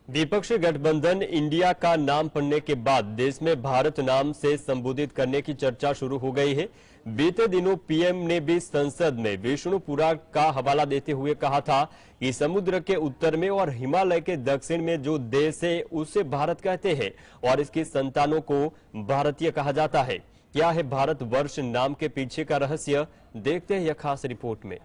विपक्षी गठबंधन इंडिया का नाम पढ़ने के बाद देश में भारत नाम से संबोधित करने की चर्चा शुरू हो गई है। बीते दिनों पीएम ने भी संसद में विष्णुपुरा का हवाला देते हुए कहा था कि समुद्र के उत्तर में और हिमालय के दक्षिण में जो देश है उसे भारत कहते हैं और इसकी संतानों को भारतीय कहा जाता है। क्या है भारत वर्ष नाम के पीछे का रहस्य, देखते हैं यह खास रिपोर्ट में।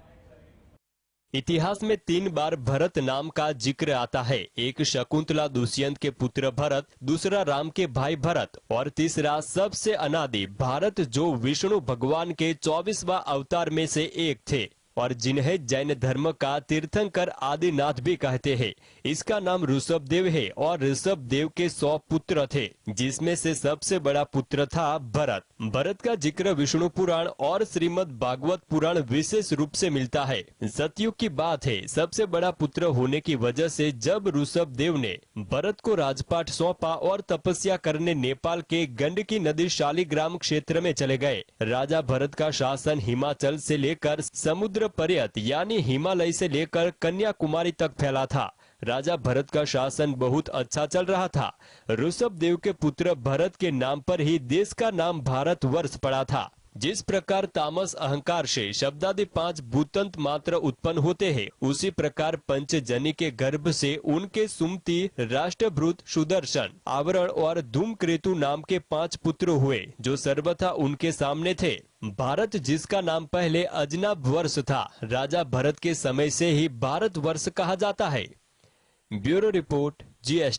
इतिहास में 3 बार भरत नाम का जिक्र आता है। एक शकुंतला दुष्यंत के पुत्र भरत, दूसरा राम के भाई भरत और तीसरा सबसे अनादि भारत जो विष्णु भगवान के 24वां अवतार में से एक थे और जिन्हें जैन धर्म का तीर्थंकर आदिनाथ भी कहते हैं। इसका नाम ऋषभदेव है और ऋषभदेव के 100 पुत्र थे, जिसमें से सबसे बड़ा पुत्र था भरत। भरत का जिक्र विष्णु पुराण और श्रीमद् भागवत पुराण विशेष रूप से मिलता है। सतयुग की बात है। सबसे बड़ा पुत्र होने की वजह से जब ऋषभदेव ने भरत को राजपाट सौंपा और तपस्या करने नेपाल के गंडकी नदी शालिग्राम क्षेत्र में चले गए। राजा भरत का शासन हिमाचल से लेकर समुद्र पर्यंत यानी हिमालय से लेकर कन्याकुमारी तक फैला था। राजा भरत का शासन बहुत अच्छा चल रहा था। ऋषभदेव के पुत्र भरत के नाम पर ही देश का नाम भारत वर्ष पड़ा था। जिस प्रकार तामस अहंकार से शब्दादि 5 भूतंत मात्र उत्पन्न होते हैं, उसी प्रकार पंचजनी के गर्भ से उनके सुमति, राष्ट्रभृत, सुदर्शन, आवरण और धूमकेतु नाम के 5 पुत्र हुए, जो सर्वथा उनके सामने थे। भारत जिसका नाम पहले अजनाभ वर्ष था, राजा भरत के समय से ही भारत वर्ष कहा जाता है। Bureau report, GST।